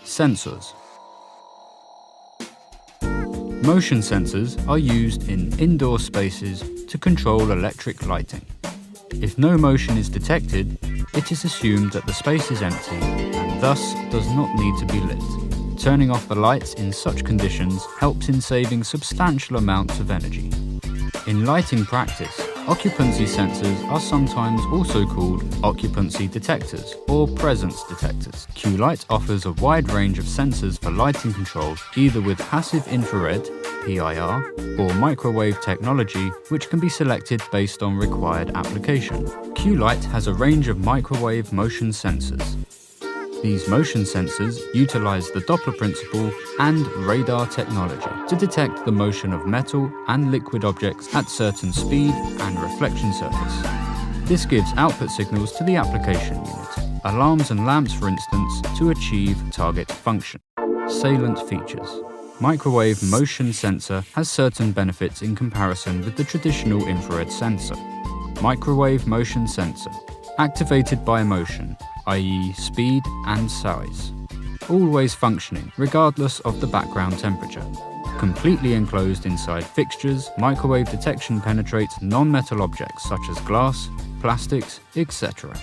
Sensors. Motion sensors are used in indoor spaces to control electric lighting. If no motion is detected, it is assumed that the space is empty and thus does not need to be lit. Turning off the lights in such conditions helps in saving substantial amounts of energy. In lighting practice, occupancy sensors are sometimes also called occupancy detectors or presence detectors. Qlite offers a wide range of sensors for lighting control, either with passive infrared (PIR) or microwave technology, which can be selected based on required application. Qlite has a range of microwave motion sensors. These motion sensors utilize the Doppler principle and radar technology to detect the motion of metal and liquid objects at certain speed and reflection surface. This gives output signals to the application unit, alarms and lamps for instance, to achieve target function. Salient features. Microwave motion sensor has certain benefits in comparison with the traditional infrared sensor. Microwave motion sensor, activated by motion, i.e. speed and size. Always functioning, regardless of the background temperature. Completely enclosed inside fixtures, microwave detection penetrates non-metal objects such as glass, plastics, etc.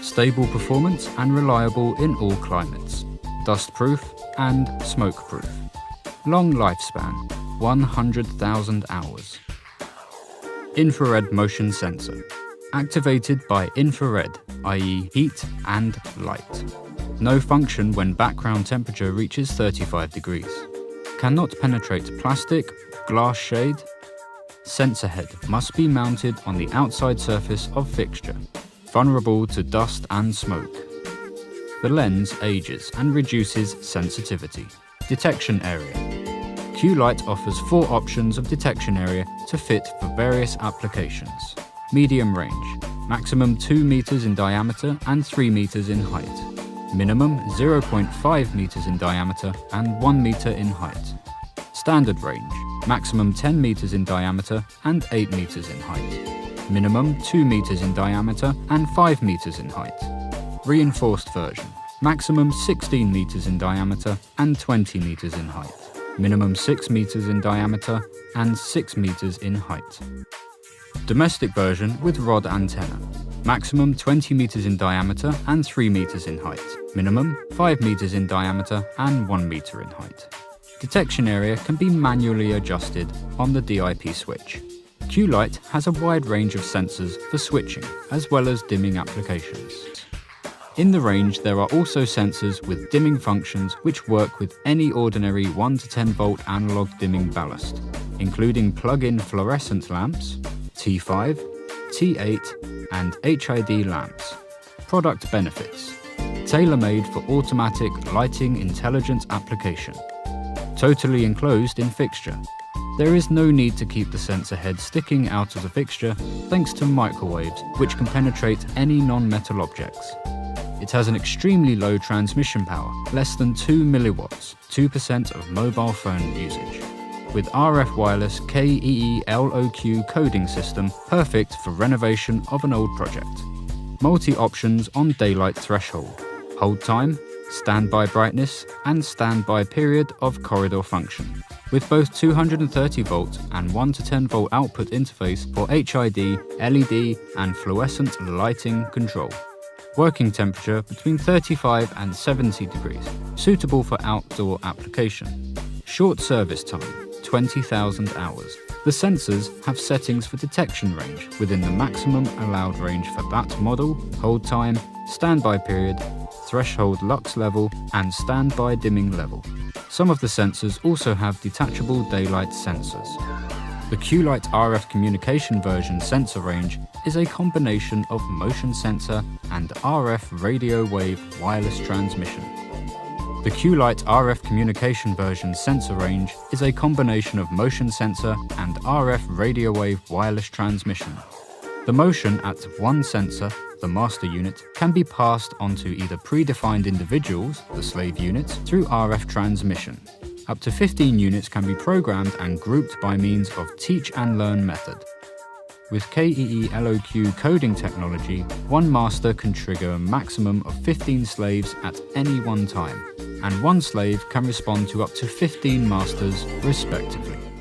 Stable performance and reliable in all climates. Dust-proof and smoke-proof. Long lifespan, 100,000 hours. Infrared motion sensor. Activated by infrared, i.e. heat and light. No function when background temperature reaches 35 degrees. Cannot penetrate plastic, glass shade. Sensor head must be mounted on the outside surface of fixture. Vulnerable to dust and smoke. The lens ages and reduces sensitivity. Detection area. Qlite offers 4 options of detection area to fit for various applications. Medium range, maximum 2 meters in diameter and 3 meters in height. Minimum 0.5 meters in diameter and 1 meter in height. Standard range, maximum 10 meters in diameter and 8 meters in height. Minimum 2 meters in diameter and 5 meters in height. Reinforced version, maximum 16 meters in diameter and 20 meters in height. Minimum 6 meters in diameter and 6 meters in height. Domestic version with rod antenna. Maximum 20 meters in diameter and 3 meters in height. Minimum 5 meters in diameter and 1 meter in height. Detection area can be manually adjusted on the DIP switch. Qlite has a wide range of sensors for switching as well as dimming applications. In the range there are also sensors with dimming functions which work with any ordinary 1 to 10 volt analog dimming ballast, including plug-in fluorescent lamps, T5, T8 and HID lamps. Product benefits. Tailor-made for automatic lighting intelligent application. Totally enclosed in fixture. There is no need to keep the sensor head sticking out of the fixture thanks to microwaves which can penetrate any non-metal objects. It has an extremely low transmission power, less than 2 milliwatts, 2% of mobile phone usage. With RF wireless KEELOQ coding system, perfect for renovation of an old project. Multi-options on daylight threshold, hold time, standby brightness, and standby period of corridor function. With both 230 volt and 1 to 10 volt output interface for HID, LED, and fluorescent lighting control. Working temperature between 35 and 70 degrees, suitable for outdoor application. Short service time, 20,000 hours. The sensors have settings for detection range within the maximum allowed range for that model, hold time, standby period, threshold lux level, and standby dimming level. Some of the sensors also have detachable daylight sensors. The Qlite RF communication version sensor range is a combination of motion sensor and RF radio wave wireless transmission. The Qlite RF communication version sensor range is a combination of motion sensor and RF radio wave wireless transmission. The motion at one sensor, the master unit, can be passed onto either predefined individuals, the slave units, through RF transmission. Up to 15 units can be programmed and grouped by means of teach and learn method. With KEE-LOQ coding technology, one master can trigger a maximum of 15 slaves at any one time, and one slave can respond to up to 15 masters respectively.